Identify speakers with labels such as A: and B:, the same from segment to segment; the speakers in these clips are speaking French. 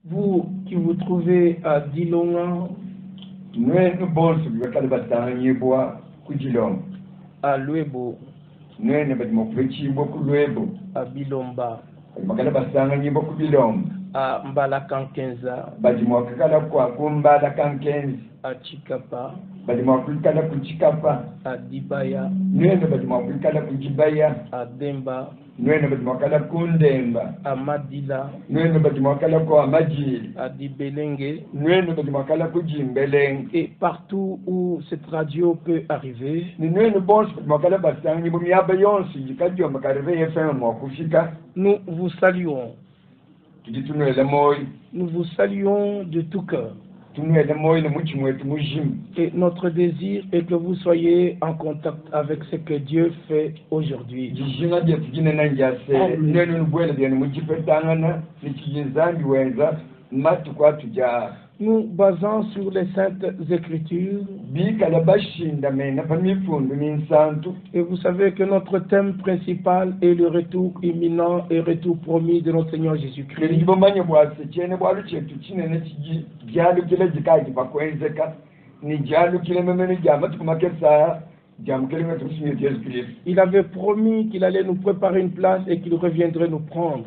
A: Vous qui vous trouvez à Dilonga, à Luebo, à Bilomba, à Mbalakankenza, à Chikapa, à Dibaya, à Demba, à Madila, à Dibelenge, et partout où cette radio peut arriver. Nous vous saluons. Nous vous saluons de tout cœur. Et notre désir est que vous soyez en contact avec ce que Dieu fait aujourd'hui. Nous basons sur les Saintes Écritures. Et vous savez que notre thème principal est le retour imminent et retour promis de notre Seigneur Jésus-Christ. Il avait promis qu'il allait nous préparer une place et qu'il reviendrait nous prendre.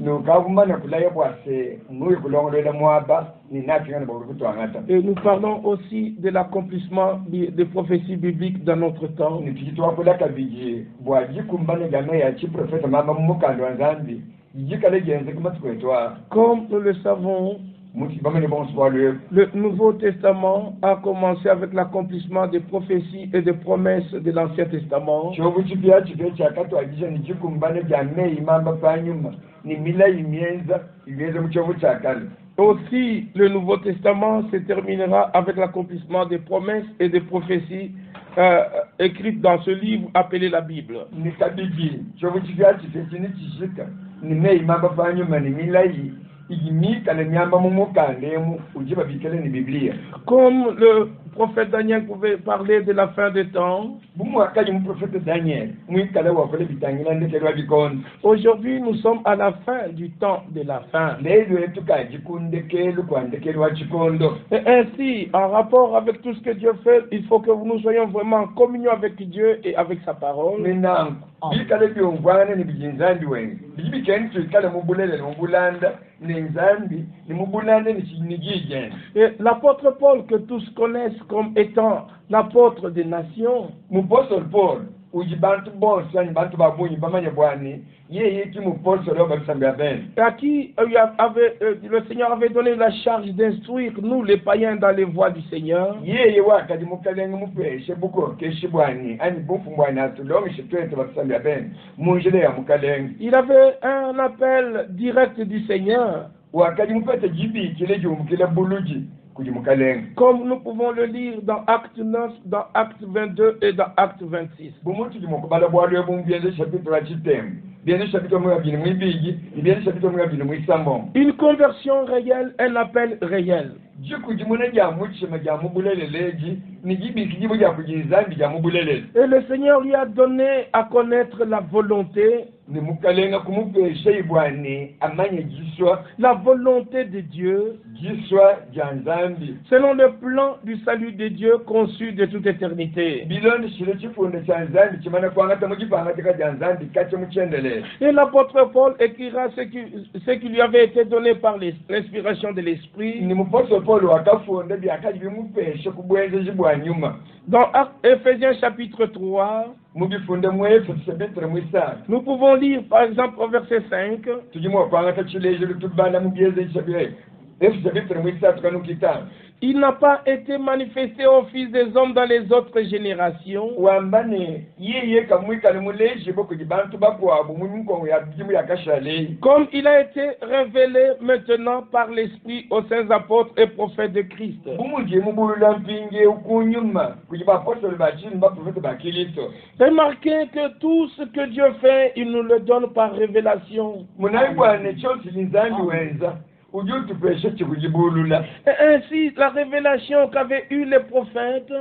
A: Et nous parlons aussi de l'accomplissement des prophéties bibliques dans notre temps. Comme nous le savons, le Nouveau Testament a commencé avec l'accomplissement des prophéties et des promesses de l'Ancien Testament. Aussi, le Nouveau Testament se terminera avec l'accomplissement des promesses et des prophéties écrites dans ce livre appelé la Bible. Comme le prophète Daniel pouvait parler de la fin des temps, aujourd'hui nous sommes à la fin du temps de la fin. Et ainsi, en rapport avec tout ce que Dieu fait, il faut que nous soyons vraiment en communion avec Dieu et avec sa parole. Et l'apôtre Paul, que tous connaissent comme étant l'apôtre des nations, à qui le Seigneur avait donné la charge d'instruire nous les païens dans les voies du Seigneur. Il avait un appel direct du Seigneur, comme nous pouvons le lire dans Acte 9, dans Acte 22 et dans Acte 26. Une conversion réelle, un appel réel. Et le Seigneur lui a donné à connaître la volonté, la volonté de Dieu, selon le plan du salut de Dieu conçu de toute éternité. Et l'apôtre Paul écrira ce qui lui avait été donné par l'inspiration de l'Esprit. Dans Éphésiens chapitre 3, nous pouvons lire par exemple au verset 5. Il n'a pas été manifesté au Fils des hommes dans les autres générations, comme il a été révélé maintenant par l'Esprit aux saints apôtres et prophètes de Christ. Remarquez que tout ce que Dieu fait, il nous le donne par révélation. Et ainsi, la révélation qu'avaient eu les prophètes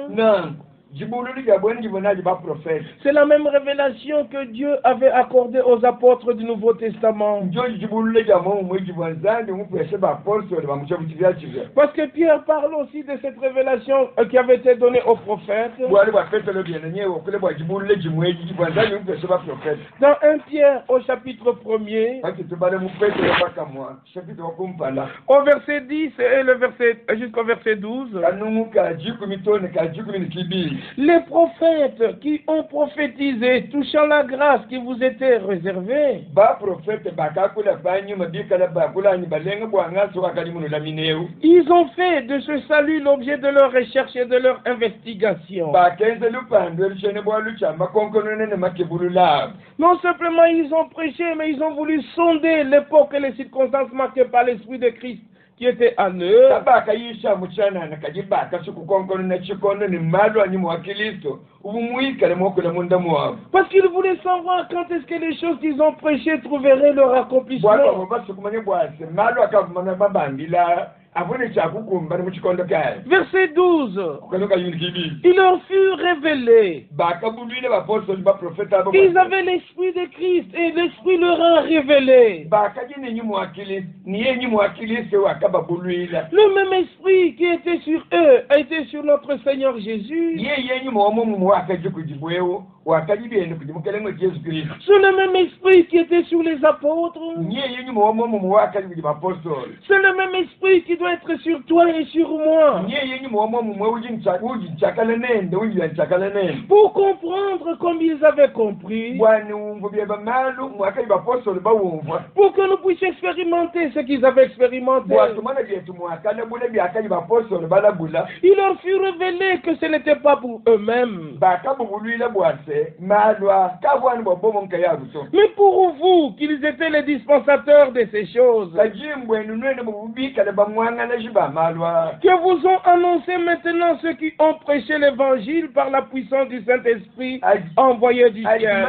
A: C'est la même révélation que Dieu avait accordée aux apôtres du Nouveau Testament. Parce que Pierre parle aussi de cette révélation qui avait été donnée aux prophètes. Dans 1 Pierre au chapitre 1er, au verset 10 et le verset jusqu'au verset 12, les prophètes qui ont prophétisé touchant la grâce qui vous était réservée, ils ont fait de ce salut l'objet de leur recherche et de leur investigation. Non simplement ils ont prêché, mais ils ont voulu sonder l'époque et les circonstances marquées par l'Esprit de Christ qui était en eux. Parce qu'ils voulaient savoir quand est-ce que les choses qu'ils ont prêchées trouveraient leur accomplissement. Verset 12. Il leur fut révélé. Ils avaient l'esprit de Christ et l'esprit leur a révélé. Le même esprit qui était sur eux a été sur notre Seigneur Jésus. C'est le même esprit qui était sur les apôtres. C'est le même esprit qui doit être sur toi et sur moi. Pour comprendre comme ils avaient compris. Pour que nous puissions expérimenter ce qu'ils avaient expérimenté. Il leur fut révélé que ce n'était pas pour eux-mêmes. Mais pour vous, qu'ils étaient les dispensateurs de ces choses, que vous ont annoncé maintenant ceux qui ont prêché l'évangile par la puissance du Saint-Esprit envoyé du ciel.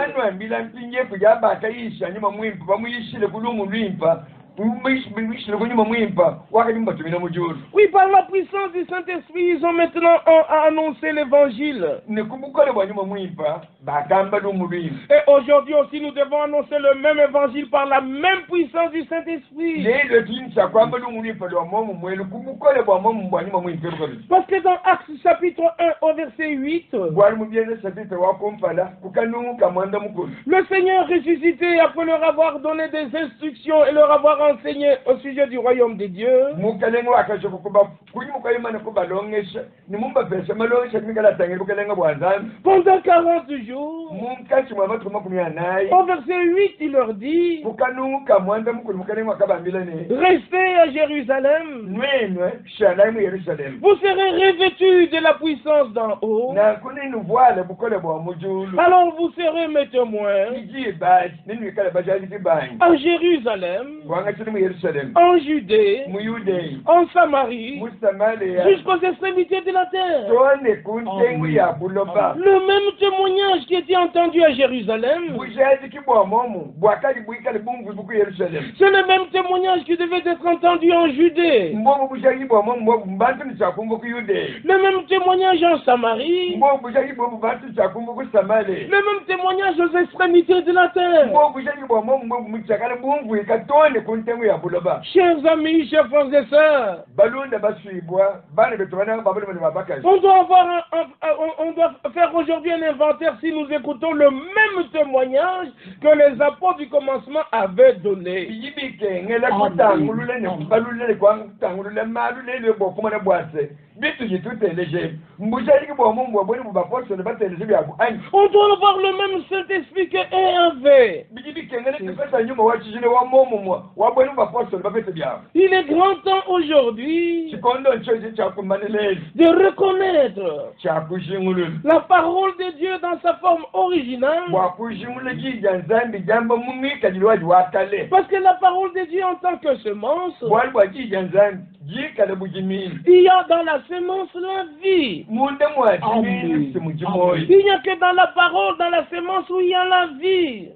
A: Oui, par la puissance du Saint-Esprit, ils ont maintenant annoncé l'évangile. Et aujourd'hui aussi, nous devons annoncer le même évangile par la même puissance du Saint-Esprit. Parce que dans Actes chapitre 1 au verset 8, le Seigneur ressuscité, après leur avoir donné des instructions et leur avoir enseigné au sujet du royaume de Dieu, pendant 40 jours, au verset 8, il leur dit, restez à Jérusalem, vous serez revêtus de la puissance d'en haut, alors vous serez mes témoins à Jérusalem, en Judée, en Samarie, jusqu'aux extrémités de la terre. Le même témoignage qui était entendu à Jérusalem, c'est le même témoignage qui devait être entendu en Judée. Le même témoignage en Samarie. Le même témoignage aux extrémités de la terre. Chers amis, chers frères et sœurs, on doit faire aujourd'hui un inventaire si nous écoutons le même témoignage que les apôtres du commencement avaient donné. On doit avoir le même Saint-Esprit qu'eux avaient. Il est grand temps aujourd'hui de reconnaître la parole de Dieu dans sa forme originale. Parce que la parole de Dieu en tant que semence, il y a dans la semence la vie. Amen. Il n'y a que dans la parole, dans la semence où il y a la vie.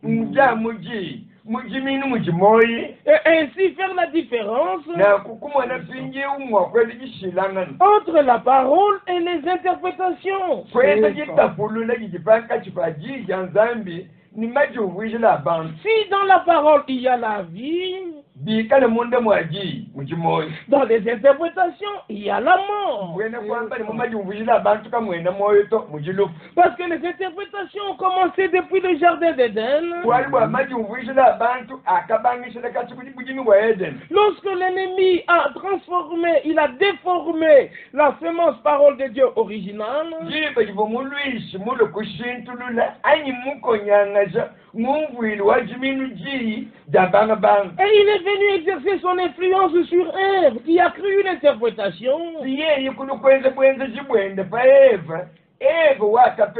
A: mujiminu mujimoyi
B: et ainsi faire la différence
A: na kukumwana finje umwa kweli gishilangana
B: entre la parole et les interprétations.
A: kwenda gitapulula gijipanga chipaji janzambi ni majuvuji la bantu
B: Si dans la parole il y a la vie,
A: bikale munde mwaji mujimoyi
B: dans les interprétations il y a la mort.
A: mwene kwamba ni majuvuji la bantu kamwene moyo to mujilufu
B: Parce que les interprétations ont commencé depuis le jardin d'Éden.
A: kwali bwa majuvuji la bantu akabangishile kati kujibujimi bwa Eden
B: Lorsque l'ennemi a transformé, il a déformé la semence parole de Dieu originale.
A: jiba jibo mulwishi mulu kushintulula anyi mukonyangaja ngumvwili wa jiminu ji jabanga banga
B: Et il est venu exercer son influence sur Ève, qui a cru une interprétation.
A: siyeyi kulu kwenza bwenza jibwende pa Eva Eva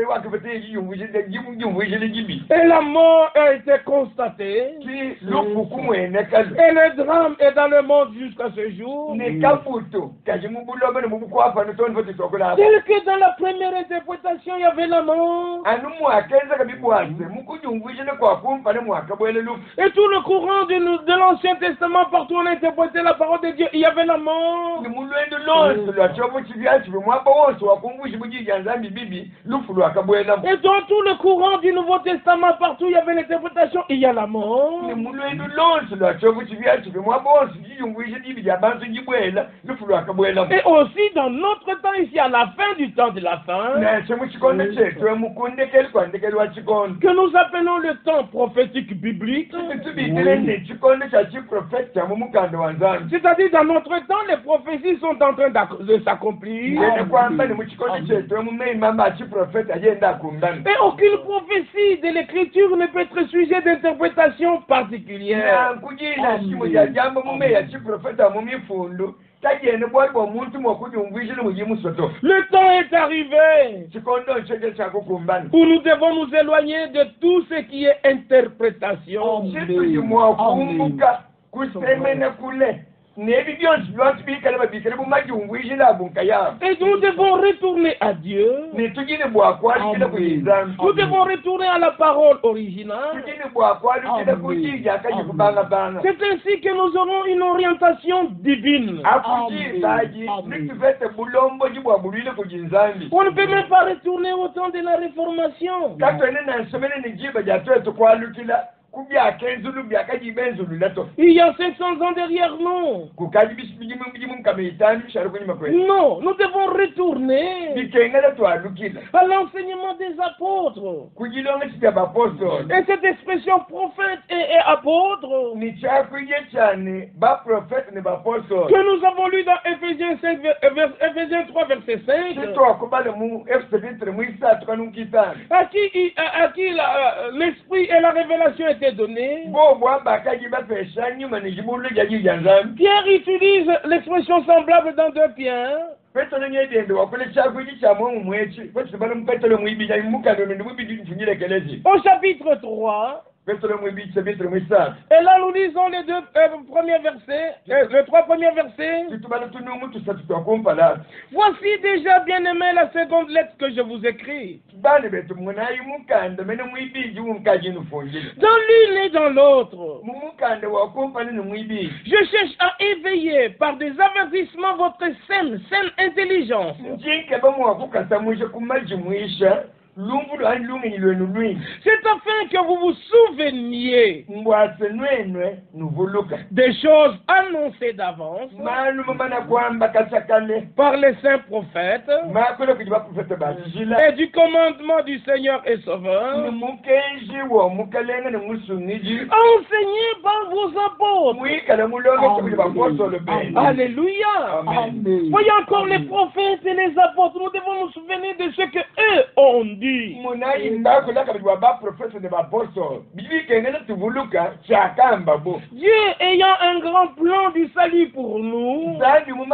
A: wakapete jiyumvishile jibi
B: Et la mort a été constatée.
A: si lufuku mwene kalu
B: Et le drame est dans le monde jusqu'à ce jour.
A: ne kabuto kaji mubulobe ne mubukwapa notoni vote tokola
B: Tel que dans la première interprétation, il y avait la mort.
A: anu mwakenza kabibwase mukujumvishile kwa kumpa ne mwaka bwele lufu
B: Et tout le courant de l'Ancien Testament, partout on a interprété la parole de Dieu, il y avait la mort.
A: ni mulwendo lonse lwachobo chivyachi bimwapa wonse wakumbushi bujijanzambi bibi lufu lwakabwela
B: Et dans tout le courant du Nouveau Testament, partout il y avait l'interprétation, il y a la mort.
A: ni mulwendo lonse lwachobo chivyachi bimwapa wonse jiyumvishile jibi jabantu jibwela lufu lwakabwela
B: Et aussi dans notre temps ici, à la fin du temps de la fin,
A: nase muchikondo chetu emukundekeli kwandekeli wa chikondo
B: que nous appelons le temps prophétique biblique,
A: tubikile ne chikondo cha chiprofeti cha mumukando wa nzambi
B: c'est-à-dire dans notre temps, les prophéties sont en train de s'accomplir.
A: ene kwamba ni muchikondo chetu emumeyi mama achiprofeti agenda akumbana
B: Et aucune prophétie de l'écriture ne peut être sujet d'interprétation particulière.
A: nankujina shimo ya jambo mumeyi achiprofeti amumifundu tagende bwali bwa muntu mwakujumvishile mujimusoto
B: Le temps est arrivé
A: chikondo ncheke chakukumbana
B: où nous devons nous éloigner de tout ce qui est interprétation.
A: situjimwakumbuka kusemene kule nebi byonse byonse bikale babikale bumajumvishile abunka yabo
B: Et nous devons retourner à Dieu.
A: nitugine bwakwalikile kuyizambi
B: Nous devons retourner à la parole originale.
A: tugine bwakwalikile kujija akajikubangabanga
B: C'est ainsi que nous aurons une orientation divine.
A: akujibaji nituvete bulomboji bwabulwile kujinzambi
B: On ne peut même pas retourner au temps de la Réformation.
A: katwene nansomene nijiba jatwe tukwalukila kubyakenzulu byakajibenzulula to
B: Il y a 500 ans derrière nous.
A: kukaji bijimu mkameitani bishali kunyuma kwe
B: Non, nous devons retourner
A: bikengele twalukila
B: à l'enseignement des apôtres.
A: kujilonga chibya bapostoli
B: Et cette expression prophète et apôtre
A: ni chakwije cyane baprofeti ne bapostoli
B: que nous avons lu dans Éphésiens 3, verset 5,
A: sitwakubale mu efesevitre muisatu kanukitani
B: à qui l'esprit et la révélation étaient donnés.
A: bo bwamba akaji bapesha nyuma nijibulu jajija nzambi
B: Pierre utilise l'expression semblable dans 2 Pierre.
A: petero nyedende wakule chakwije cyamwe mu mwechi petero mpetero muibija mukando ndimubidi mfunyire kelezi
B: Au chapitre 3,
A: petero muibija vitre muisatu
B: et là nous lisons les 2 premiers versets, les 3 premiers versets.
A: tutubala tunumu tusatu twakumpala
B: Voici déjà, bien-aimé, la seconde lettre que je vous écris.
A: bani betu munayi mukanda mene muibiji mumkaji nufungile
B: Dans l'une et dans l'autre,
A: mumukanda wakumpani ni muibiji
B: je cherche à éveiller par des avertissements votre saine intelligence.
A: njinke bamwakukasa mwishe kumaji mwisha lumbu lwani lungeni lwenu lwingi
B: C'est afin que vous vous souveniez
A: mbwase nwenwe nuvuluka
B: des choses annoncées d'avance
A: malumu mana kwamba kasakale
B: par les saints prophètes
A: makole kuti baprofete bajila
B: et du commandement du Seigneur et
A: ni
B: Sauveur,
A: mukenji wo mukalenga ni musungiji
B: enseigné par vos apôtres.
A: mwikale mulonge kuti bapostolo benu
B: Alléluia.
A: Amen.
B: Voyez encore les prophètes et les apôtres. Nous devons nous souvenir de ce que eux ont dit.
A: munayimba kulaka kuti baprofete ne bapostolo bibikengele tuvuluka chakamba bo
B: Dieu ayant un grand plan du salut pour nous,
A: zandi mu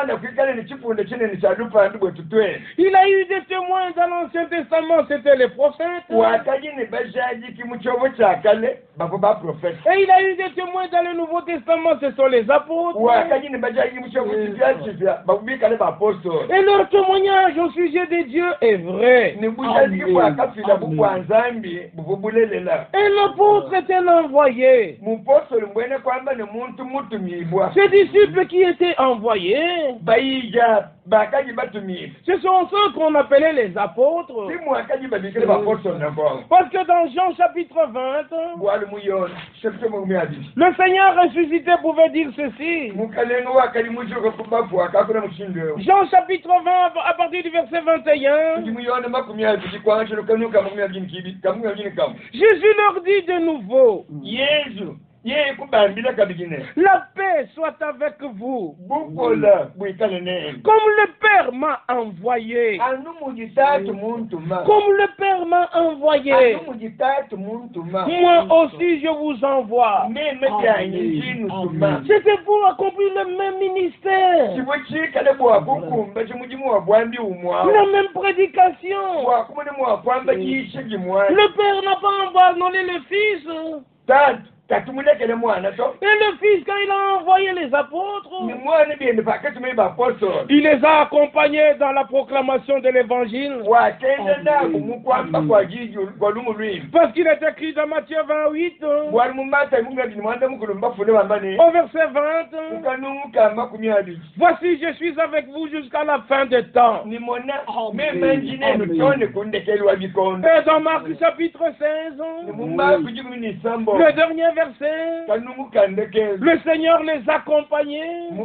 B: Il a eu des témoins dans l'Ancien Testament, c'était les prophètes. Et il a eu des témoins dans le Nouveau Testament, ce sont les apôtres. Et leur témoignage au sujet des dieux est vrai. Et l'apôtre était l'envoyé. Ces disciples qui étaient envoyés, ce sont ceux qu'on appelait les apôtres. Parce que dans Jean chapitre 20, le Seigneur ressuscité pouvait dire ceci. Jean chapitre 20 à partir du verset 21. Jésus leur dit de nouveau, la paix soit avec vous. Comme le Père m'a envoyé. Comme le Père m'a envoyé. Moi aussi je vous envoie. C'était pour accomplir le même ministère. La même prédication. Le Père n'a pas abandonné le Fils. Et le Fils, quand il a envoyé les apôtres, il les a accompagnés dans la proclamation de l'évangile. Parce qu'il est écrit dans Matthieu 28, au verset 20, voici, je suis avec vous jusqu'à la fin des temps. Et dans Marc chapitre 16, le dernier verset, le Seigneur les accompagnait et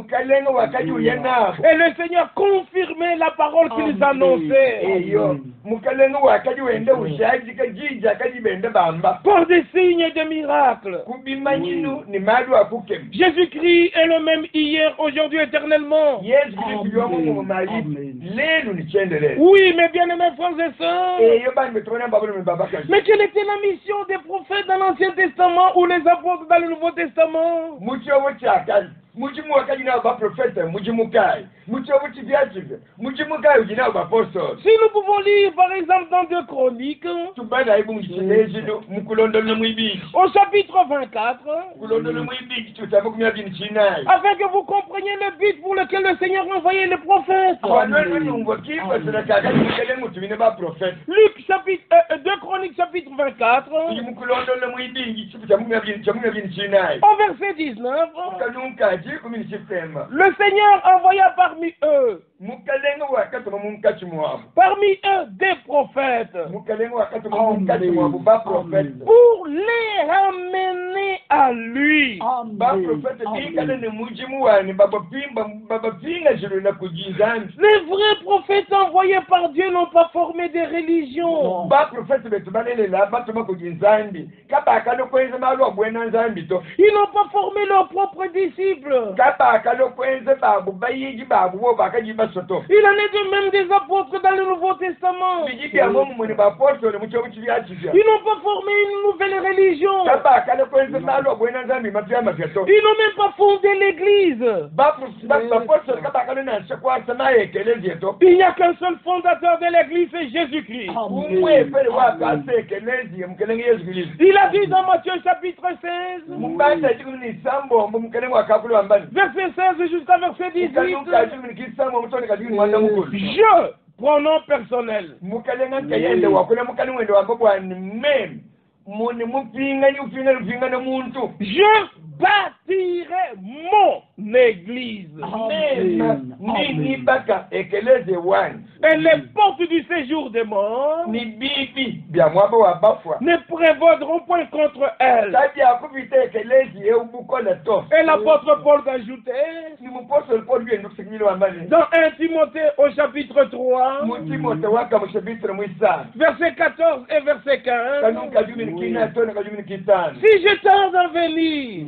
B: le Seigneur confirmait la parole qu'ils annonçaient par des signes et des miracles. Jésus-Christ est le même hier, aujourd'hui, éternellement. Oui, mes bien-aimés frères et sœurs. Mais quelle était la mission des prophètes dans l'Ancien Testament ou les apôtres dans le Nouveau Testament? Si nous pouvons lire par exemple dans 2 Chroniques, au chapitre 24, afin que vous compreniez le but pour lequel le Seigneur a envoyé les prophètes. Luc chapitre 2 Chroniques chapitre 24, au verset 19, le Seigneur envoya parmi eux des prophètes pour les ramener à lui. Les vrais prophètes envoyés par Dieu n'ont pas formé des religions. Ils n'ont pas formé leurs propres disciples. Il en est de même des apôtres dans le Nouveau Testament. Ils n'ont pas formé une nouvelle religion. Ils n'ont même pas fondé l'église. Il n'y a qu'un seul fondateur de l'église, c'est Jésus-Christ. Il a dit dans Matthieu chapitre 16, verset 16 jusqu'à verset 18, je, pronom personnel, je bâtirai mon église. Et les portes du séjour des morts ne prévaudront point contre elle. Et l'apôtre Paul d'ajouter dans 1 Timothée au chapitre 3, verset 14 et verset 15, si je tarde à venir,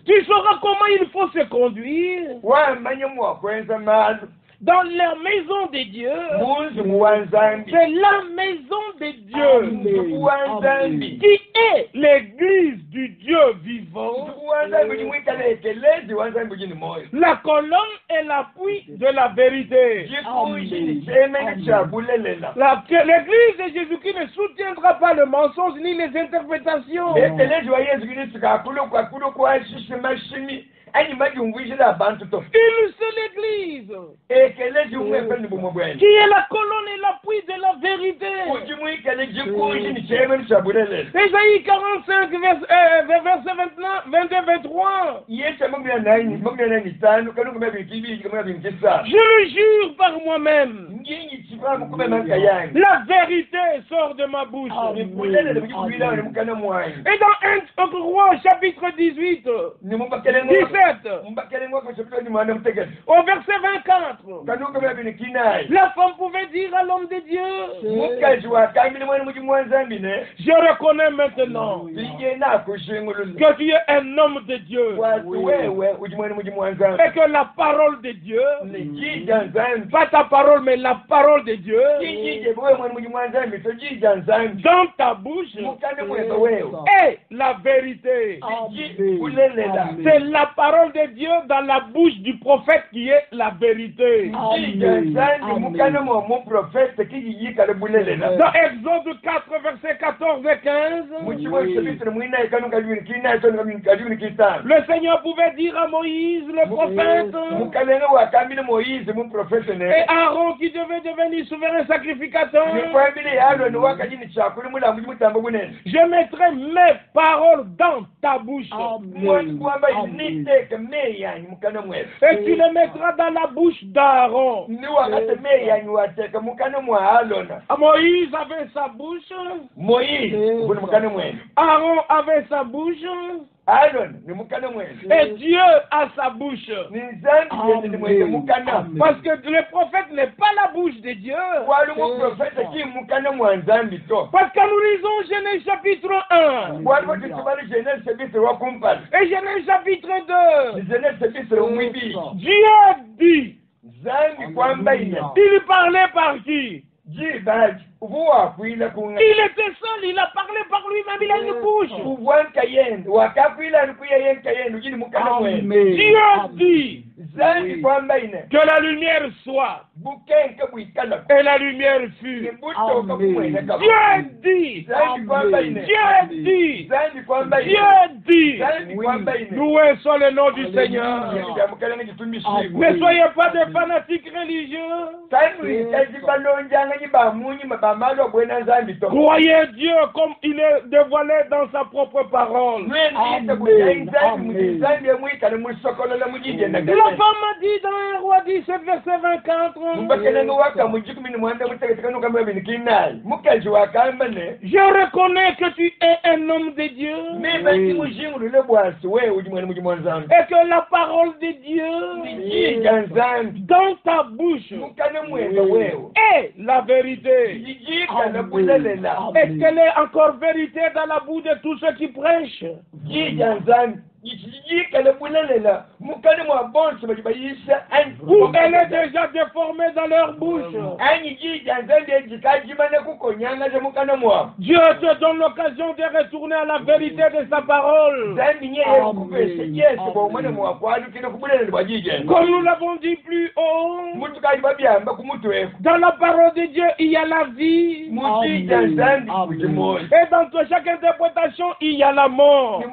B: tu sauras comment il faut se conduire dans la maison de Dieu, c'est la maison de Dieu qui est l'église du Dieu vivant. La colonne est l'appui de la vérité. L'église de Jésus-Christ ne soutiendra pas le mensonge ni les interprétations. Une seule église qui est la colonne et l'appui de la vérité. Ésaïe 45, verset 22-23. Je le jure par moi-même. La vérité sort de ma bouche. Et dans 1 Roi chapitre 18, 17, au verset 24, la femme pouvait dire à l'homme de Dieu, je reconnais maintenant que tu es un homme de Dieu et que la parole de Dieu, pas ta parole mais la parole de Dieu, dans ta bouche est la vérité. C'est la parole de Dieu dans la bouche du prophète qui est la vérité. Dans Exode 4, versets 14 et 15, le Seigneur pouvait dire à Moïse, le prophète, et Aaron qui devait devenir souverain sacrificateur, je mettrai mes paroles dans ta bouche. Et tu les mettras dans la bouche d'Aaron. Moïse avait sa bouche. Aaron avait sa bouche. Et Dieu a sa bouche. Parce que le prophète n'est pas la bouche de Dieu. Parce que nous lisons Genèse chapitre 1. Et Genèse chapitre 2. Dieu dit. Il parlait par qui? Il était seul, il a parlé par lui-même, il a une bouche. Dieu dit que la lumière soit. Et la lumière fut. Dieu dit. Loué soit le nom du Seigneur. Ne soyez pas des fanatiques religieux. Croyez Dieu comme il est dévoilé dans sa propre parole. La femme a dit dans 1 Roi 17, verset 24, je reconnais que tu es un homme de Dieu et que la parole de Dieu dans ta bouche est la vérité. Est-ce qu'elle est encore vérité dans la bouche de tous ceux qui prêchent? Ou elle est déjà déformée dans leur bouche. Dieu te donne l'occasion de retourner à la vérité de sa parole. Comme nous l'avons dit plus haut, dans la parole de Dieu il y a la vie. Et dans chaque interprétation il y a la mort.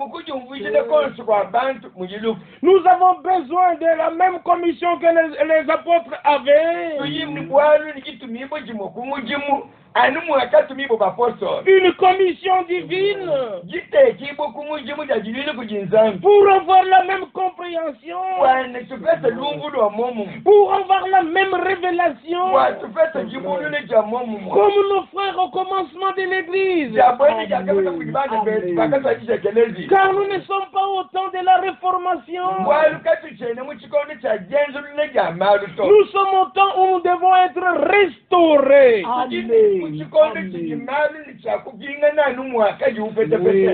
B: Nous avons besoin de la même commission que les apôtres avaient. Une commission divine pour avoir la même compréhension, pour avoir la même révélation, comme nos frères au commencement de l'église. Car nous ne sommes pas au temps de la réformation. Nous sommes au temps où nous devons être restaurés.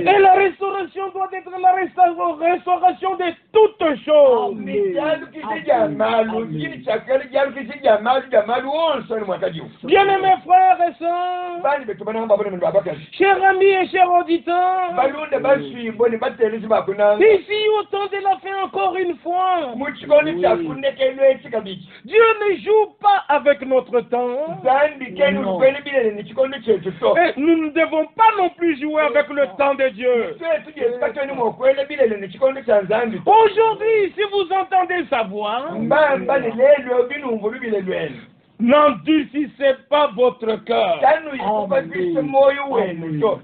B: Et la restauration doit être la restauration de toutes choses. Bien-aimés frères et sœurs, chers amis et chers auditeurs, ici au temps de la fin encore une fois, Dieu ne joue pas avec notre temps. Et nous ne devons pas non plus jouer avec le temps de Dieu. Aujourd'hui, si vous entendez sa voix, n'endurcissez pas votre cœur.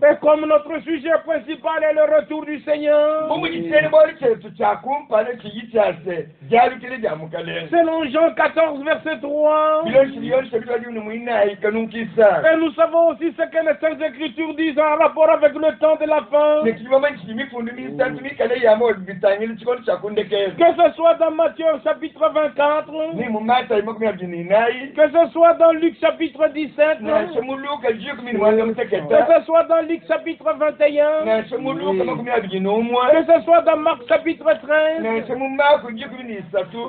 B: Et comme notre sujet principal est le retour du Seigneur, selon Jean 14, verset 3, et nous savons aussi ce que les Saintes Écritures disent en rapport avec le temps de la fin. Que ce soit dans Matthieu chapitre 24, que ce soit dans Luc chapitre 17, que ce soit dans Luc chapitre 21, que ce soit dans Marc chapitre 13,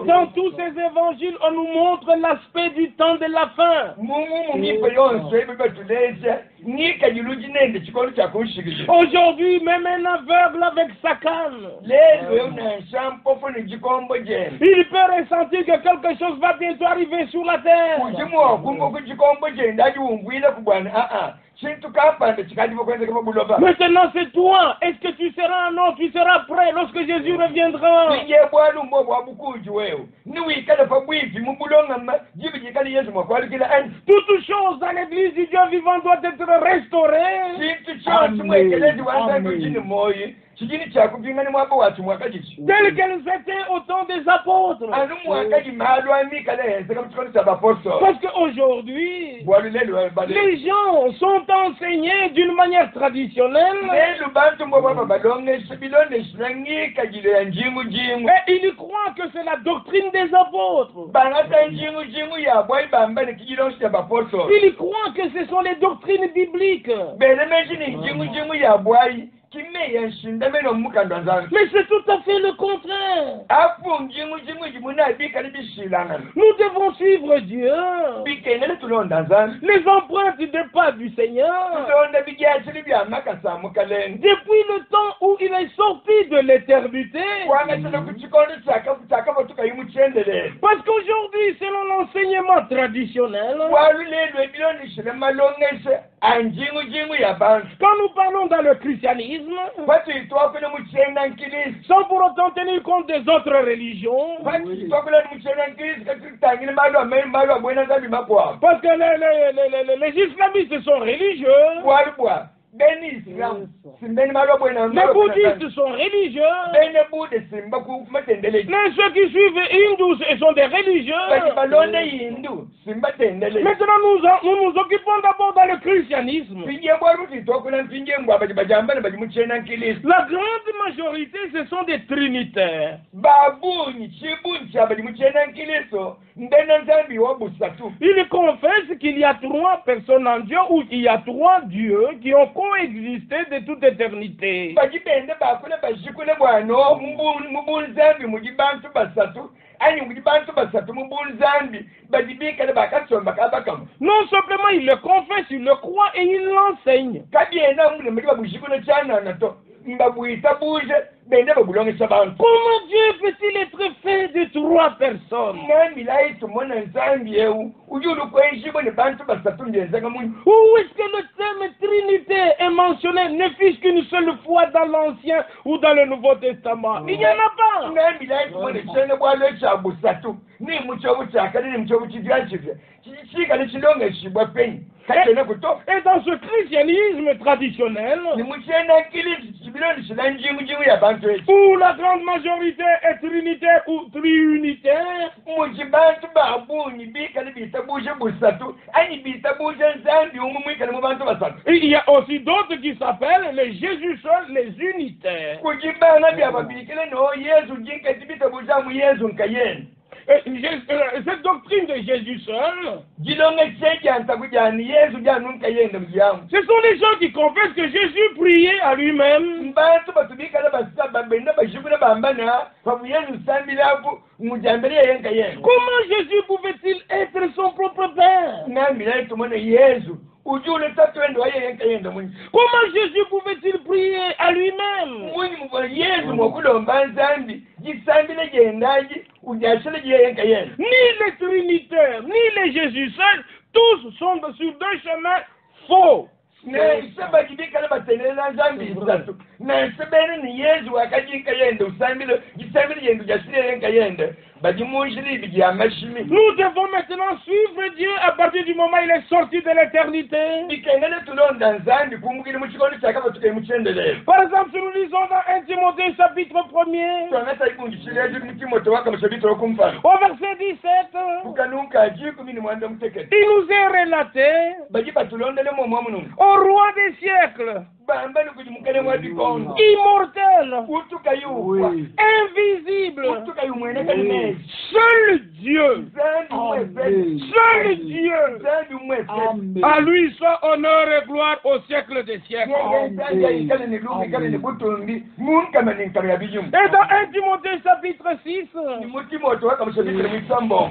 B: dans tous ces évangiles, on nous montre l'aspect du temps de la fin. Aujourd'hui, même un aveugle avec sa canne, il peut ressentir que quelque chose va bientôt arriver sur la terre. Maintenant c'est toi. Est-ce que tu seras non, tu seras prêt lorsque Jésus reviendra? Toute chose dans l'église du Dieu vivant doit être restaurée. Telles qu'elles étaient au temps des apôtres. Parce qu'aujourd'hui, les gens sont enseignés d'une manière traditionnelle. Et ils croient que c'est la doctrine des apôtres. Ils croient que ce sont les doctrines bibliques. Mais c'est tout à fait le contraire. Nous devons suivre Dieu. Les empreintes des pas du Seigneur. Depuis le temps où il est sorti de l'éternité. Parce qu'aujourd'hui, selon l'enseignement traditionnel, quand nous parlons dans le christianisme, sans pour autant tenir compte des autres religions, parce que les islamistes sont religieux, les bouddhistes sont religieux, mais ceux qui suivent les hindous sont des religieux. Maintenant nous nous occupons d'abord dans le christianisme. La grande majorité ce sont des trinitaires. Ils confessent qu'il y a trois personnes en Dieu ou qu'il y a trois dieux qui ont coexisté de toute éternité. Non simplement il le confesse, il le croit et il l'enseigne. Comment Dieu peut-il être fait de trois personnes? Où est-ce que le terme Trinité est mentionné, ne fût-ce qu'une seule fois dans l'Ancien ou dans le Nouveau Testament? Il n'y en a pas. Et dans ce christianisme traditionnel, où la grande majorité est trinitaire ou triunitaire, il y a aussi d'autres qui s'appellent les Jésus seuls, les unitaires. cette doctrine de Jésus seul,
A: ce
B: sont les gens qui confessent que Jésus priait à lui-même. Comment Jésus pouvait-il être son propre Père? Comment Jésus pouvait-il prier à lui-même? Ni les Trinitaires, ni les Jésus seuls, tous sont sur deux chemins faux. Nous devons maintenant suivre Dieu à partir du moment où il est sorti de l'éternité. Par exemple, si nous lisons dans 1 Timothée chapitre 1er, au verset 17, il nous est relaté au roi des siècles, immortel, invisible, seul Dieu, seul Dieu, à lui soit honneur et gloire au siècle des siècles. Et dans 1 Timothée chapitre 6,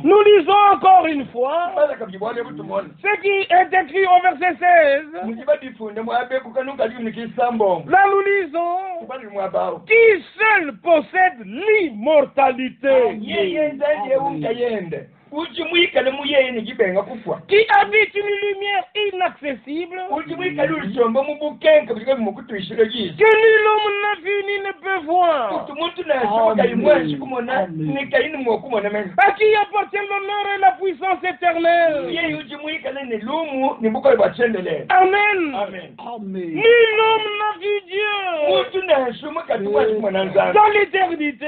B: nous lisons encore une fois ce qui est écrit au verset 16. Là nous lisons qui seul possède l'immortalité, qui habite une lumière inaccessible, que nul homme n'a vu ni ne peut voir, à qui appartient l'honneur et la puissance éternelle. Amen. Nul homme n'a vu Dieu dans l'éternité,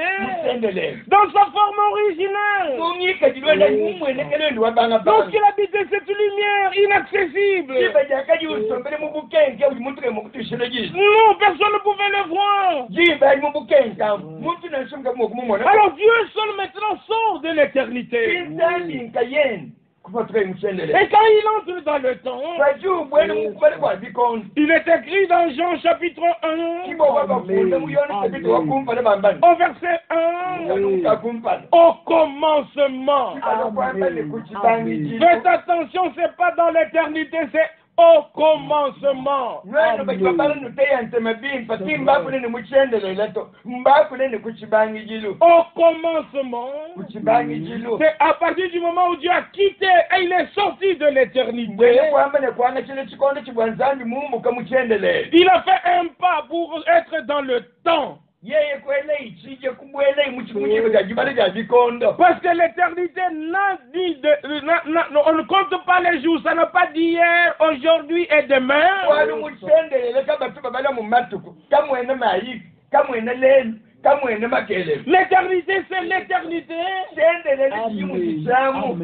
B: dans sa forme originale. Donc il habitait cette lumière inaccessible. Non, personne ne pouvait le voir. Alors Dieu seul maintenant sort de l'éternité. Et quand il entre dans le temps, il est écrit dans Jean chapitre 1, au verset 1, au commencement. Faites attention, c'est pas dans l'éternité, c'est au commencement. Au commencement, c'est à partir du moment où Dieu a quitté et il est sorti de l'éternité. Il a fait un pas pour être dans le temps. Parce que l'éternité on ne compte pas les jours, ça n'a pas d'hier, aujourd'hui et demain. L'éternité, c'est l'éternité.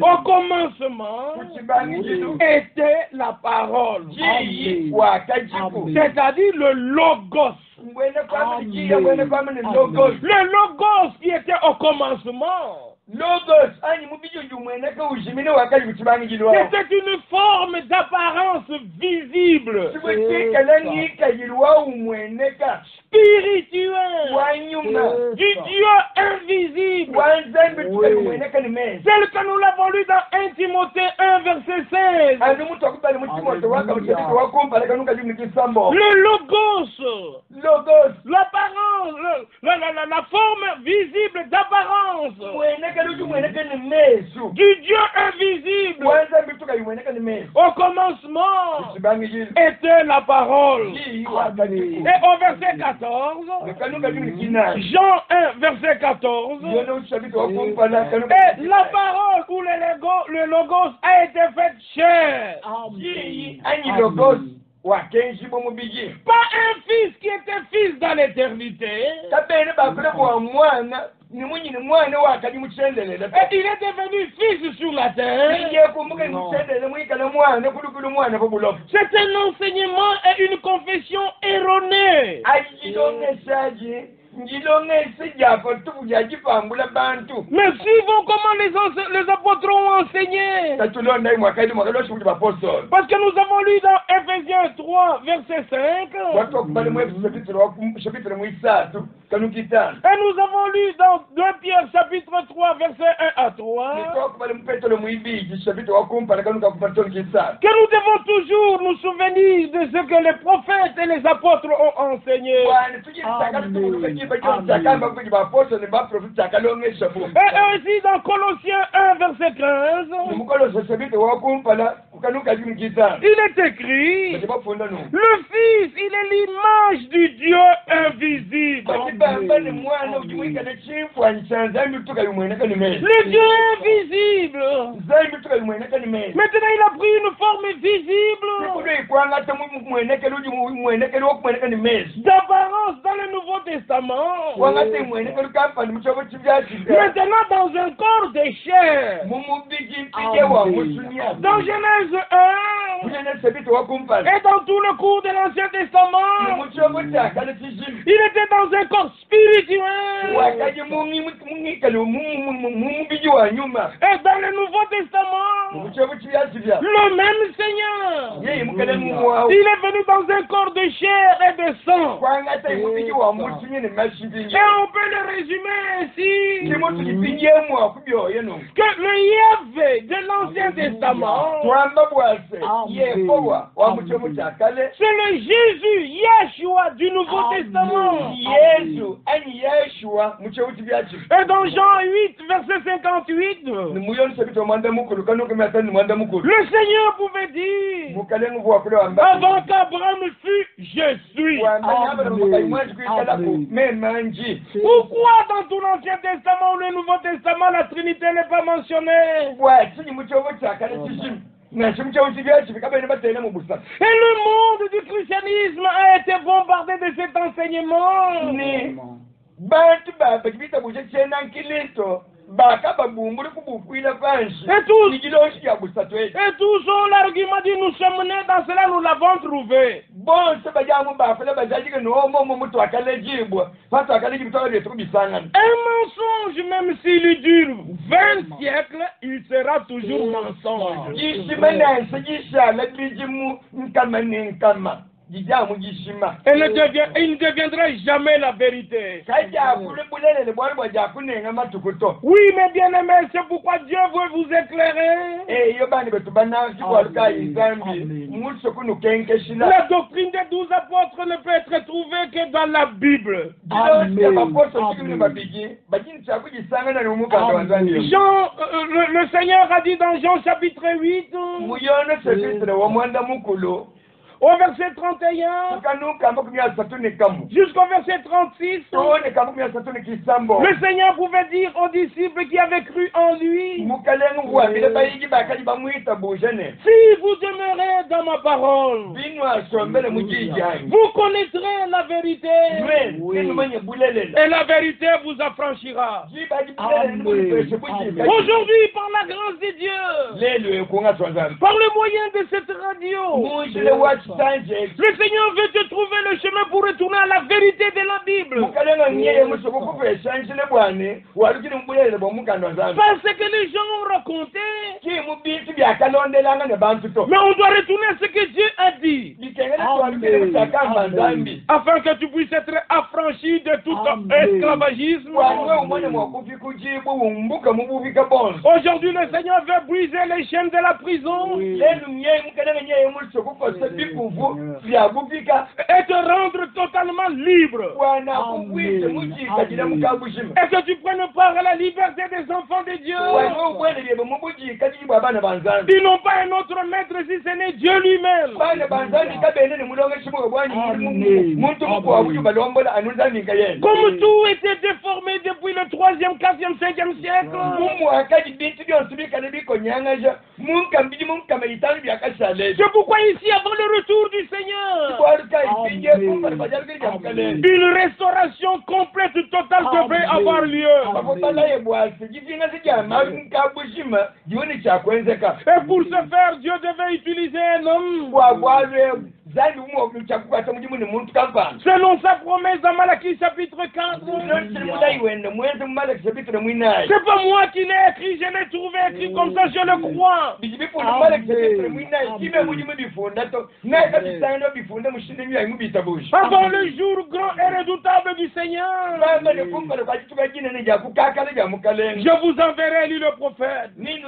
B: Au commencement était la parole, c'est-à-dire le logos. Le logos qui était au commencement. C'était une forme d'apparence visible, spirituelle, du Dieu invisible. Tel que nous l'avons lu dans 1 Timothée 1 verset 16. Le logos, l'apparence, la forme visible d'apparence du Dieu invisible. Au commencement était la parole. Et au verset 14, Jean 1 verset 14, et la parole ou le logos a été fait chair. Pas un fils qui était fils dans l'éternité. Et il est devenu fils sur la terre. C'est un enseignement et une confession erronée. Mais suivons comment les apôtres ont enseigné. Parce que nous avons lu dans Ephésiens 3, verset 5. Et nous avons lu dans 2 Pierre, chapitre 3, verset 1 à 3. Que nous devons toujours nous souvenir de ce que les prophètes et les apôtres ont enseigné. Et aussi dans Colossiens 1, verset 15. Il est écrit, le Fils, il est l'image du Dieu invisible. Le Dieu invisible. Maintenant, il a pris une forme visible. D'apparence dans le Nouveau Testament. Maintenant, dans un corps de chair. Dans Genèse 1. Et dans tout le cours de l'Ancien Testament. Il était dans un corps spirituel. Et dans le Nouveau Testament, le même Seigneur, il est venu dans un corps de chair et de sang. Et on peut le résumer ainsi, que le Yahvé de l'Ancien Testament, c'est le Jésus, Yeshua du Nouveau Testament. Et dans Jean 8, verset 58, le Seigneur pouvait dire, avant qu'Abraham fût, je suis. Pourquoi dans tout l'Ancien Testament ou le Nouveau Testament la Trinité n'est pas mentionnée? Et le monde du christianisme a été bombardé de cet enseignement. Et tous ont l'argument dit nous sommes nés dans cela, nous l'avons trouvé. Un mensonge, même s'il dure 20 siècles, il sera toujours mensonge. Il ne deviendra jamais la vérité. Oui, mes bien-aimés, c'est pourquoi Dieu veut vous éclairer. La doctrine des 12 apôtres ne peut être trouvée que dans la Bible. Jean, le Seigneur a dit dans Jean chapitre 8, au verset 31 jusqu'au verset 36, le Seigneur pouvait dire aux disciples qui avaient cru en lui, si vous demeurez dans ma parole, vous connaîtrez la vérité et la vérité vous affranchira. Aujourd'hui, par la grâce de Dieu, par le moyen de cette radio, le Seigneur veut te trouver le chemin pour retourner à la vérité de la Bible. Parce que les gens ont raconté. Mais on doit retourner à ce que Dieu a dit. Afin que tu puisses être affranchi de tout esclavagisme. Aujourd'hui, le Seigneur veut briser les chaînes de la prison. Et te rendre totalement libre. Et que tu prennes part à la liberté des enfants de Dieu. Ils n'ont pas un autre maître si ce n'est Dieu lui-même. Comme tout était déformé depuis le 3e, 4e, 5e siècle. C'est pourquoi ici, avant le retour du Seigneur, une restauration complète, totale devrait avoir lieu. Et pour ce faire, Dieu devait utiliser un homme selon sa promesse dans Malachie chapitre 4. C'est pas moi qui l'ai écrit, je l'ai trouvé écrit comme ça, je le crois. Avant le jour grand et redoutable du Seigneur, je vous enverrai, lui le prophète. Mais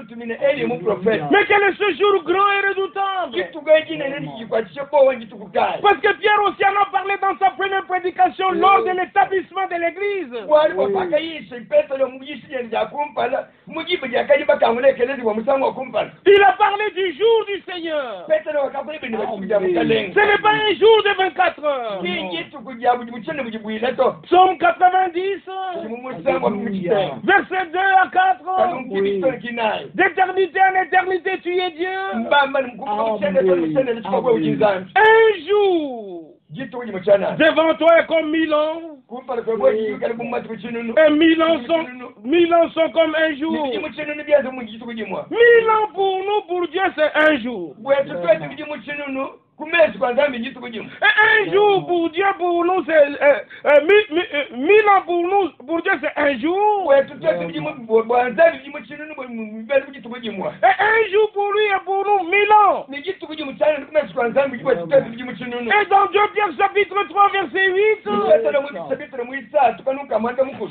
B: quel est ce jour grand et redoutable? Parce que Pierre aussi en a parlé dans sa première prédication lors de l'établissement de l'église. Il a parlé du jour du Seigneur. Ce n'est pas un jour de 24 heures. Psaume 90, verset 2 à 4. D'éternité en éternité, tu es Dieu. Un jour devant toi est comme 1000 ans. Et 1000 ans sont comme un jour. 1000 ans pour nous, pour Dieu, c'est un jour. Un jour pour Dieu, pour nous, c'est 1000 ans pour nous, pour Dieu, c'est un jour. Et un jour pour lui et pour nous, 1000 ans. Et dans 2 Pierre chapitre 3 verset 8,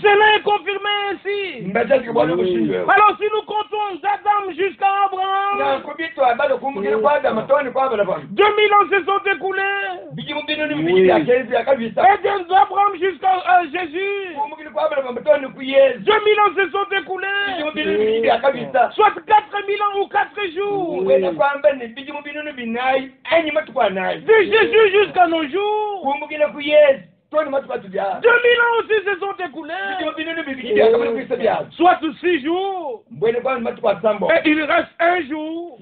B: cela est confirmé ainsi. Alors si nous comptons d'Adam jusqu'à Abraham, 2000 ans se sont écoulés. Et d'Abraham jusqu'à Jésus, 2000 ans se sont écoulés. Soit 4000 ans ou 4 jours. De Jésus jusqu'à nos jours, 2000 ans aussi se sont écoulés. Soit 6 jours. Et il reste un jour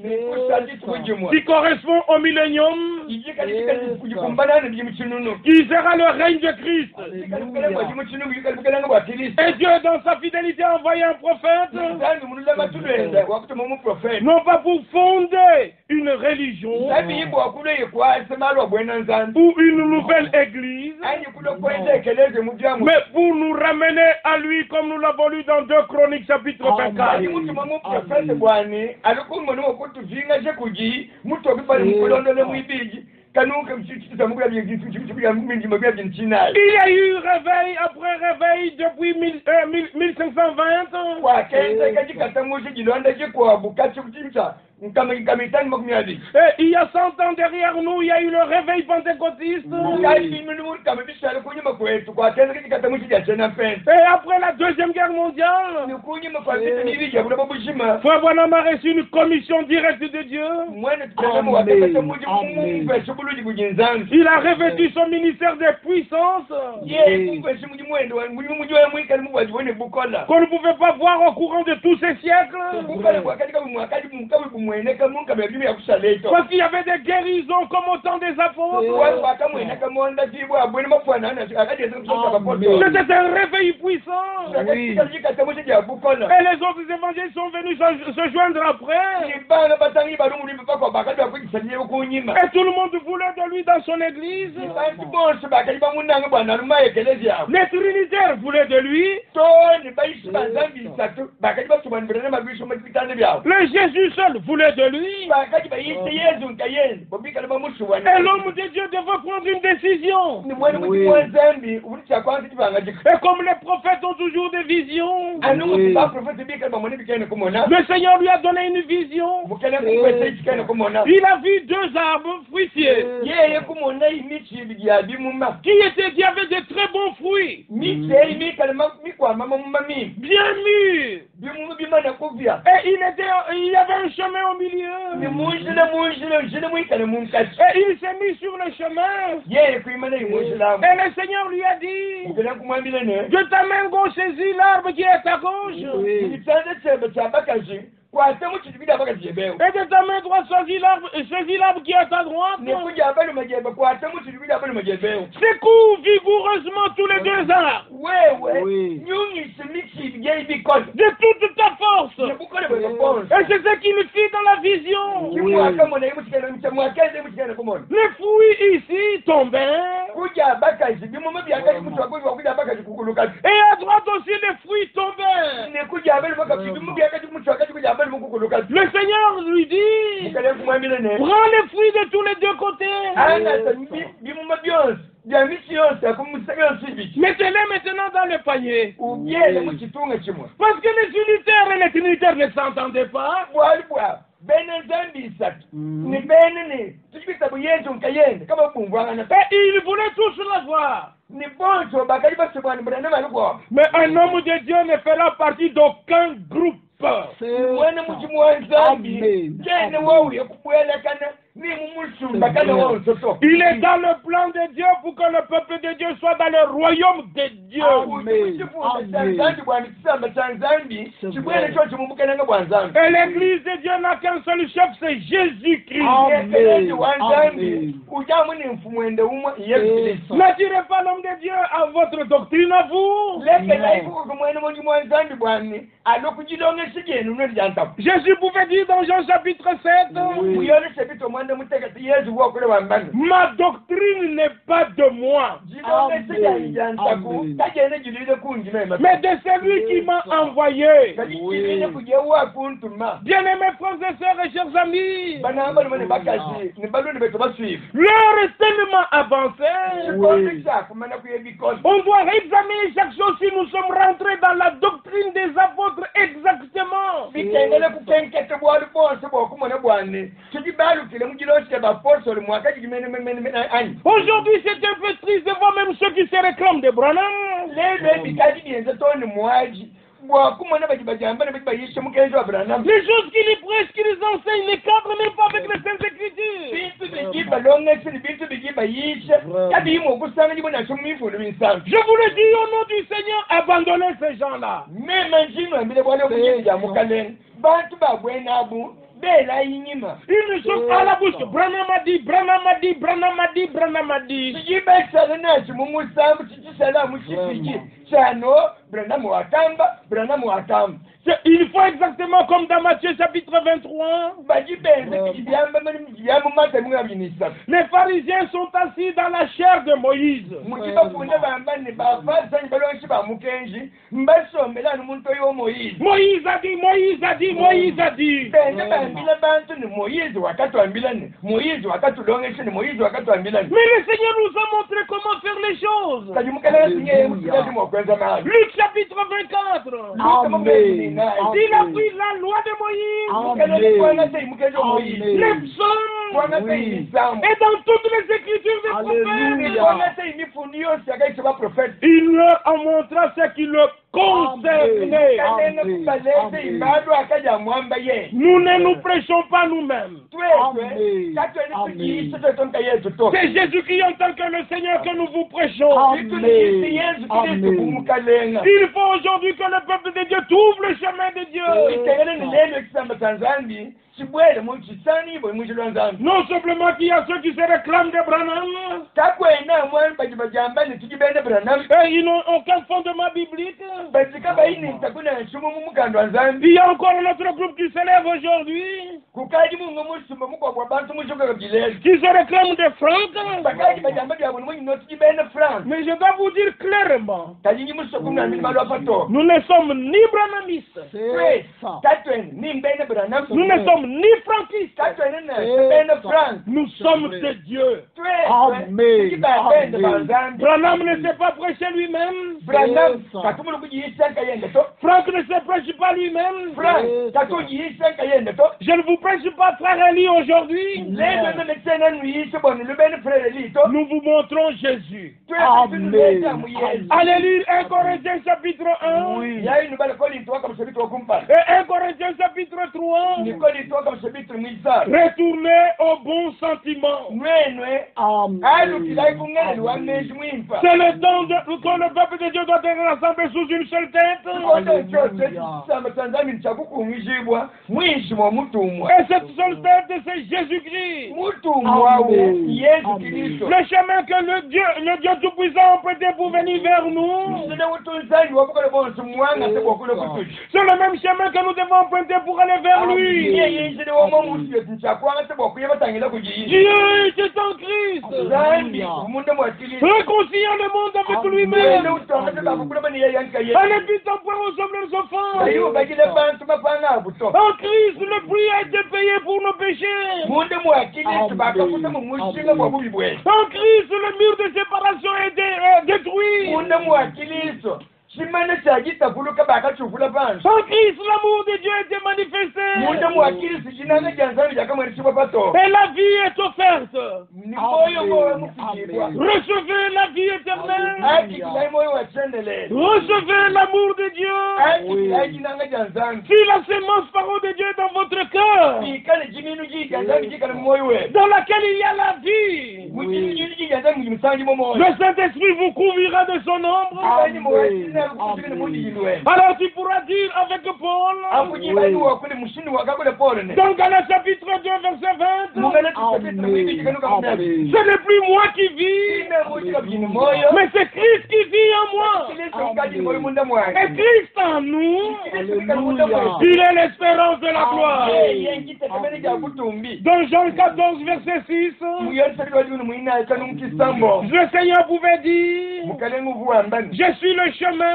B: qui correspond au millénium, qui sera le règne de Christ. Et Dieu, dans sa fidélité, a envoyé un prophète, non pas pour fonder une religion ou une nouvelle église, mais pour nous ramener à lui comme nous l'avons lu dans 2 Chroniques chapitre 24. Il y a eu réveil après réveil depuis 1520. Et il y a 100 ans derrière nous, il y a eu le réveil pentecôtiste. Et après la 2e guerre mondiale, Frère Branham a reçu une commission directe de Dieu. Il a revêtu son ministère de puissance qu'on ne pouvait pas voir au courant de tous ces siècles. Parce qu'il y avait des guérisons comme au temps des apôtres. C'était un réveil puissant. Et les autres évangiles sont venus se joindre après. Et tout le monde voulait de lui dans son église. Les trinitaires voulaient de lui. Le Jésus seul voulait de lui. Et l'homme de Dieu devait prendre une décision. Et comme les prophètes ont toujours des visions, le Seigneur lui a donné une vision. Il a vu 2 arbres fruitiers qui avaient de très bons fruits, bien mûrs. Et il y avait un chemin au milieu. Et il s'est mis sur le chemin. Et le Seigneur lui a dit, de ta main gauche saisis l'arbre qui est à gauche. de ta main droite, saisis l'arbre qui est à ta droite. Secoue vigoureusement tous les deux arbres. De toute ta force. Et c'est ce qu'il fit dans la vision. Les fruits ici tombèrent. Et à droite aussi les fruits tombèrent. Le Seigneur lui dit, prends les fruits de tous les deux côtés. Mettez-les maintenant dans le panier. Parce que les unitaires et les trinitaires ne s'entendaient pas. Et ils voulaient tous la voir. Mais un homme de Dieu ne fera partie d'aucun groupe. Il est dans le plan de Dieu pour que le peuple de Dieu soit dans le royaume de Dieu. Et l'église de Dieu n'a qu'un seul chef, c'est Jésus-Christ. N'attirez pas l'homme de Dieu à votre doctrine à vous. Jésus pouvait dire dans Jean chapitre 7, ma doctrine n'est pas de moi, mais de celui qui m'a envoyé. Bien-aimés frères et sœurs et chers amis, l'heure est tellement avancée. On doit examiner chaque chose si nous sommes rentrés dans la doctrine des apôtres exactement. Aujourd'hui, c'est un peu triste de voir même ceux qui se réclament de Branham. Les choses qu'ils prêchent, qu'ils enseignent, ne cadrent même pas avec les Saintes Écritures. Je vous le dis au nom du Seigneur, abandonnez ces gens-là. Ils ne sont pas à la bouche. Branham a dit, Branham a dit, Branham a dit, Branham a dit. Il faut exactement comme dans Matthieu chapitre 23. Les pharisiens sont assis dans la chair de Moïse. Moïse a dit, Moïse a dit, Moïse a dit. Mais le Seigneur nous a montré comment faire les choses. Luc chapitre 24.
A: Amen.
B: Il a pris la loi de Moïse. Les psaumes. Et dans toutes les écritures des prophètes. Il leur a montré ce qui le concernait. Nous ne nous prêchons pas nous-mêmes. C'est Jésus-Christ en tant que le Seigneur que nous vous prêchons. Il faut aujourd'hui que le peuple de Dieu trouve le chemin de Dieu. Non simplement qu'il y a ceux qui se réclament de Branham. Et ils n'ont aucun fondement biblique. Il y a encore un autre groupe qui s'élève aujourd'hui, qui se réclame de Franck. Mais je dois vous dire clairement, nous ne sommes ni branhamistes, nous ne sommes ni franquistes, nous sommes de Dieu. Branham ne sait pas prêcher lui-même. Franck ne se prêche pas lui-même. Je ne vous prêche pas frère Eli aujourd'hui. Nous vous montrons Jésus. Alléluia. 1 Corinthiens chapitre 1. Et 1 Corinthiens chapitre 3. Retournez au bon sentiment. C'est le temps que le peuple de Dieu doit être rassemblé sous une seule tête. Et cette seule tête, c'est Jésus-Christ. Le chemin que le Dieu Tout-Puissant a prêté pour venir vers nous, c'est le même chemin que nous devons emprunter pour aller vers lui. Dieu était en Christ, réconciliant le monde avec lui-même, en habitant pour ressembler aux enfants. En Christ, le prix a été payé pour nos péchés. En Christ, le mur de séparation est détruit. En Christ, l'amour de Dieu a été manifesté. Et la vie est offerte. Recevez la vie éternelle. Recevez l'amour de Dieu. Si la sémence parole de Dieu est dans votre cœur, dans laquelle il y a la vie, le Saint-Esprit vous couvrira de son ombre. Alors tu pourras dire avec Paul, dans Galates chapitre 2 verset 20, ce n'est plus moi qui vis, mais c'est Christ qui vit en moi. Et Christ en nous, il est l'espérance de la gloire. Dans Jean 14 verset 6, le Seigneur pouvait dire, je suis le chemin,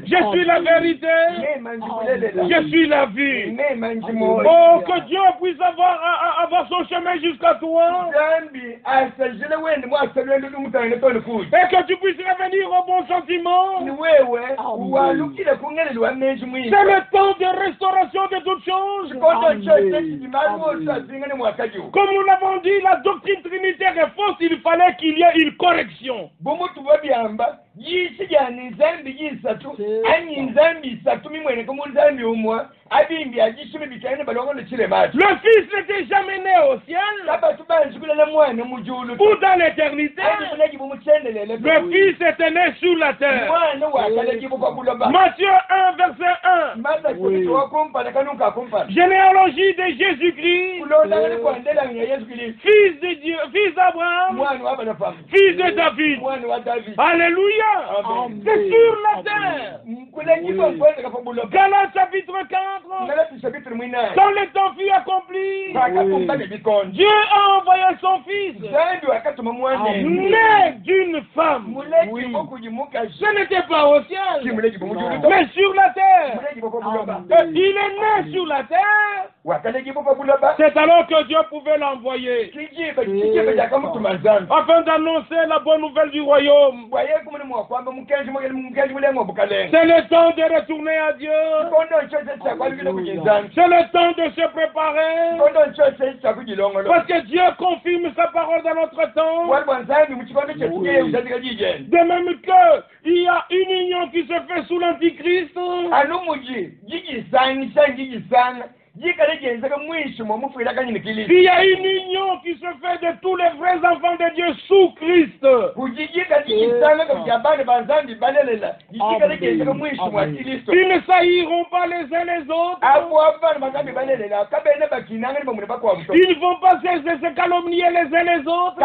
B: je suis la vérité, je suis la vie. Oh, que Dieu puisse avoir son chemin jusqu'à toi, et que tu puisses revenir au bon sentiment. C'est le temps de restauration de toutes choses. Comme nous l'avons dit, la doctrine trinitaire est fausse, il fallait qu'il y ait une correction. Le Fils n'était jamais né au ciel ou dans l'éternité. Le Fils était né sur la terre. Matthieu 1 verset 1. Généalogie de Jésus-Christ, fils de Dieu, fils d'Abraham, fils de David. Alléluia. C'est sur la terre. Galates chapitre 4. Quand le temps fut accompli, Dieu a envoyé son Fils, né d'une femme. Ce n'était pas au ciel, mais sur la terre. Il est né sur la terre. C'est alors que Dieu pouvait l'envoyer afin d'annoncer la bonne nouvelle du royaume. C'est le temps de retourner à Dieu. C'est le temps de se préparer. Parce que Dieu confirme sa parole dans notre temps. De même qu'il y a une union qui se fait sous l'Antichrist. Il y a une union qui se fait de tous les vrais enfants de Dieu sous Christ. Ils ne sailliront pas les uns les autres. Ils ne vont pas se calomnier les uns les autres.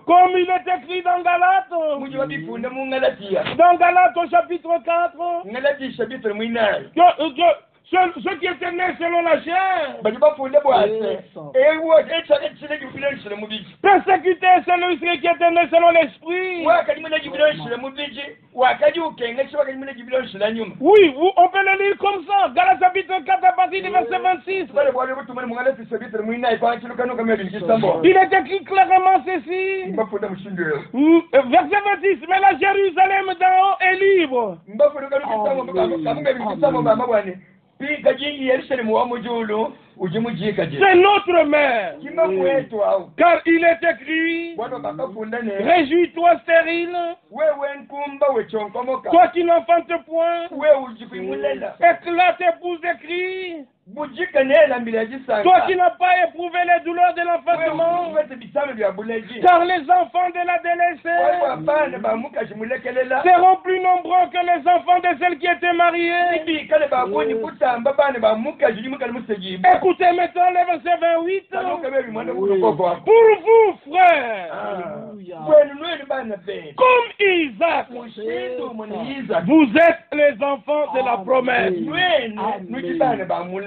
B: Comme il est écrit dans Galates. Dans Galates au chapitre 4. Ceux qui étaient nés selon la chair, persécutés celui qui était né selon l'esprit. Oui, on peut le lire comme ça. Galates chapitre 4 à partir du verset 26. Il est écrit clairement ceci. Verset 26. Mais la Jérusalem d'en haut est libre. C'est notre mère. Car il est écrit, réjouis-toi stérile, toi qui n'enfantes point, éclate épouse de cris. Toi qui n'as pas éprouvé les douleurs de l'enfantement, car les enfants de la délaissée seront plus nombreux que les enfants de celles qui étaient mariées. Écoutez maintenant le verset 28. Pour vous, frères, comme Isaac, vous êtes les enfants de la promesse.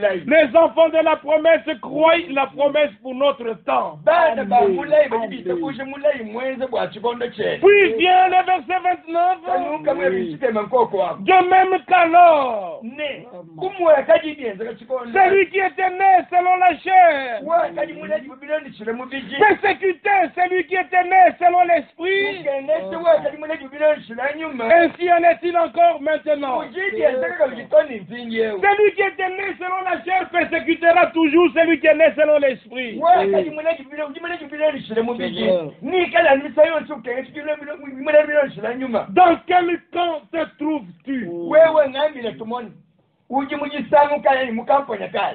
B: Les enfants de la promesse croient la promesse pour notre temps. Puis vient le verset 29. De même qu'alors, celui qui était né selon la chair persécutait celui qui était né selon l'esprit. Ainsi en est-il encore maintenant. Celui qui était né selon la chair persécutera toujours celui qui est né selon l'esprit. Dans quel camp te trouves-tu?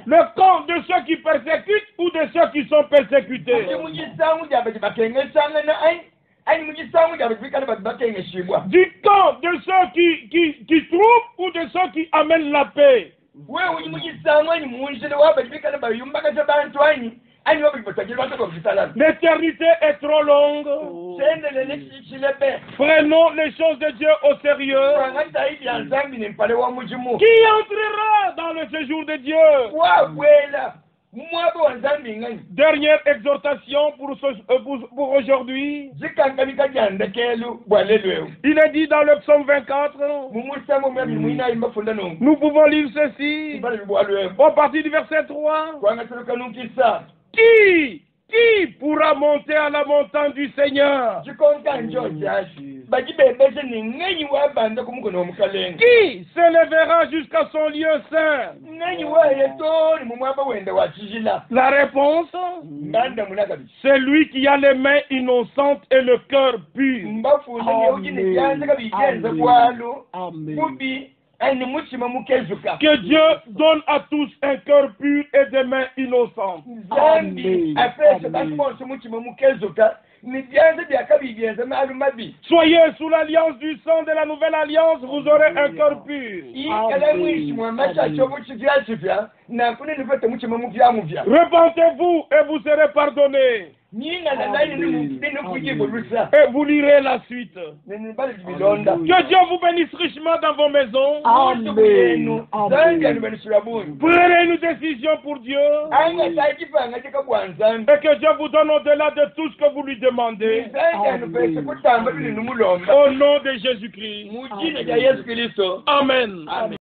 B: Le camp de ceux qui persécutent ou de ceux qui sont persécutés? Du camp de ceux qui trouvent ou de ceux qui amènent la paix? L'éternité est trop longue. Prenons les choses de Dieu au sérieux. Qui entrera dans le séjour de Dieu? Dernière exhortation pour aujourd'hui. Il est dit dans le psaume 24. Nous pouvons lire ceci. À partir du verset 3. Qui pourra monter à la montagne du Seigneur? Qui s'élèvera jusqu'à son lieu saint? La réponse, c'est lui qui a les mains innocentes et le cœur pur. Que Dieu donne à tous un cœur pur et des mains innocentes. Soyez sous l'alliance du sang de la nouvelle alliance, vous aurez un cœur pur. Repentez-vous et vous serez pardonnés. Et vous lirez la suite. Que Dieu vous bénisse richement dans vos maisons. Prenez une décision pour Dieu. Et que Dieu vous donne au-delà de tout ce que vous lui demandez. Au nom de Jésus-Christ. Amen.